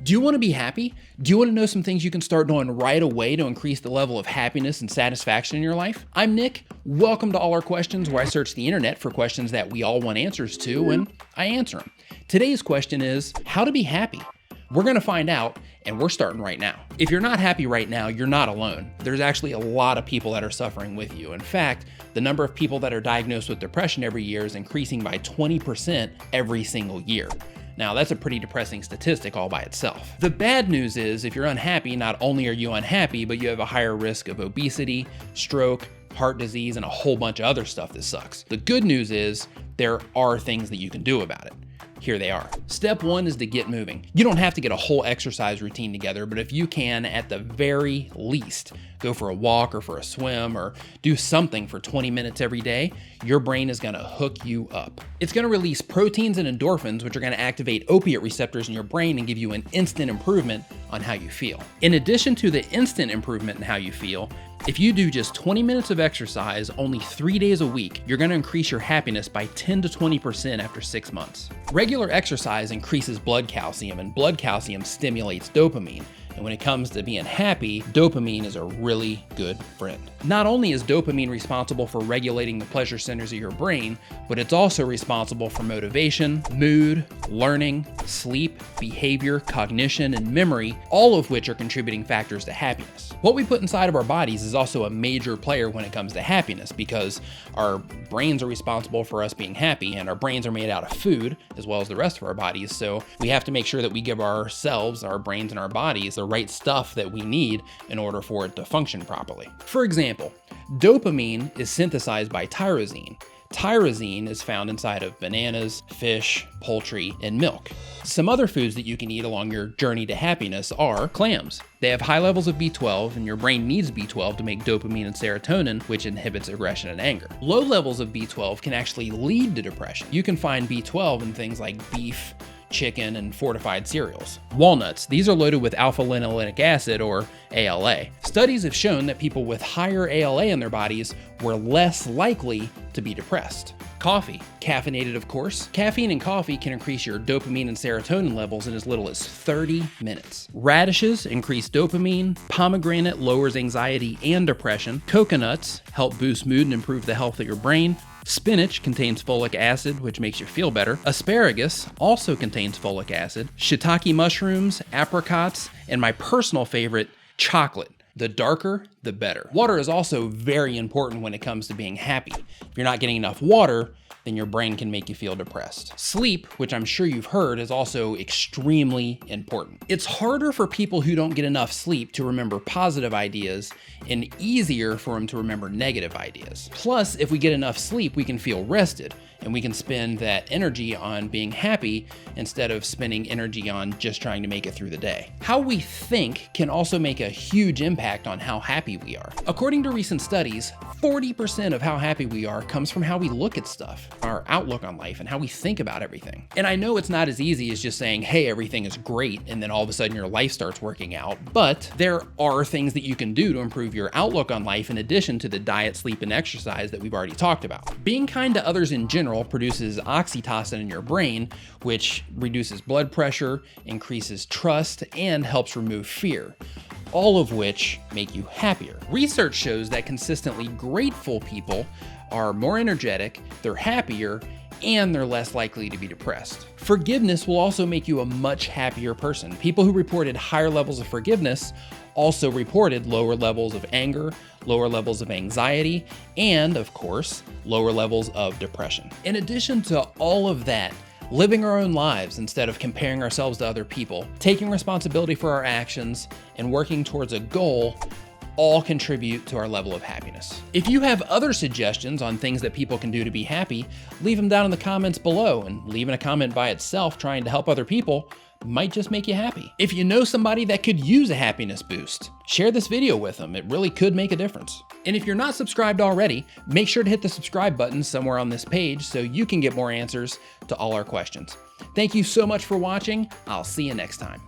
Do you want to be happy? Do you want to know some things you can start doing right away to increase the level of happiness and satisfaction in your life? I'm Nick. Welcome to All Our Questions, where I search the internet for questions that we all want answers to, and I answer them. Today's question is, how to be happy? We're going to find out, and we're starting right now. If you're not happy right now, you're not alone. There's actually a lot of people that are suffering with you. In fact, the number of people that are diagnosed with depression every year is increasing by 20% every single year. Now, that's a pretty depressing statistic all by itself. The bad news is, if you're unhappy, not only are you unhappy, but you have a higher risk of obesity, stroke, heart disease, and a whole bunch of other stuff that sucks. The good news is, there are things that you can do about it. Here they are. Step one is to get moving. You don't have to get a whole exercise routine together, but if you can, at the very least, go for a walk or for a swim or do something for 20 minutes every day, your brain is gonna hook you up. It's gonna release proteins and endorphins, which are gonna activate opiate receptors in your brain and give you an instant improvement on how you feel. In addition to the instant improvement in how you feel, if you do just 20 minutes of exercise only 3 days a week, you're gonna increase your happiness by 10 to 20% after 6 months. Regular exercise increases blood calcium, and blood calcium stimulates dopamine. And when it comes to being happy, dopamine is a really good friend. Not only is dopamine responsible for regulating the pleasure centers of your brain, but it's also responsible for motivation, mood, learning, sleep, behavior, cognition, and memory, all of which are contributing factors to happiness. What we put inside of our bodies is also a major player when it comes to happiness, because our brains are responsible for us being happy, and our brains are made out of food as well as the rest of our bodies. So we have to make sure that we give ourselves, our brains and our bodies, the right stuff that we need in order for it to function properly. For example, dopamine is synthesized by tyrosine. Tyrosine is found inside of bananas, fish, poultry, and milk. Some other foods that you can eat along your journey to happiness are clams. They have high levels of B12, and your brain needs B12 to make dopamine and serotonin, which inhibits aggression and anger. Low levels of B12 can actually lead to depression. You can find B12 in things like beef, chicken, and fortified cereals. Walnuts, these are loaded with alpha-linolenic acid, or ALA. Studies have shown that people with higher ALA in their bodies were less likely to be depressed. Coffee, caffeinated of course. Caffeine in coffee can increase your dopamine and serotonin levels in as little as 30 minutes. Radishes increase dopamine. Pomegranate lowers anxiety and depression. Coconuts help boost mood and improve the health of your brain. Spinach contains folic acid, which makes you feel better. Asparagus also contains folic acid. Shiitake mushrooms, apricots, and my personal favorite, chocolate. The darker, the better. Water is also very important when it comes to being happy. If you're not getting enough water, then your brain can make you feel depressed. Sleep, which I'm sure you've heard, is also extremely important. It's harder for people who don't get enough sleep to remember positive ideas and easier for them to remember negative ideas. Plus, if we get enough sleep, we can feel rested and we can spend that energy on being happy instead of spending energy on just trying to make it through the day. How we think can also make a huge impact on how happy we are. According to recent studies, 40% of how happy we are comes from how we look at stuff, our outlook on life, and how we think about everything. And I know it's not as easy as just saying, hey, everything is great, and then all of a sudden your life starts working out, but there are things that you can do to improve your outlook on life in addition to the diet, sleep, and exercise that we've already talked about. Being kind to others in general produces oxytocin in your brain, which reduces blood pressure, increases trust, and helps remove fear, all of which make you happier. Research shows that consistently grateful people are more energetic, they're happier, and they're less likely to be depressed. Forgiveness will also make you a much happier person. People who reported higher levels of forgiveness also reported lower levels of anger, lower levels of anxiety, and of course, lower levels of depression. In addition to all of that, living our own lives instead of comparing ourselves to other people, taking responsibility for our actions, and working towards a goal all contribute to our level of happiness. If you have other suggestions on things that people can do to be happy, leave them down in the comments below, and leaving a comment by itself trying to help other people might just make you happy. If you know somebody that could use a happiness boost, share this video with them. It really could make a difference. And if you're not subscribed already, make sure to hit the subscribe button somewhere on this page so you can get more answers to all our questions. Thank you so much for watching. I'll see you next time.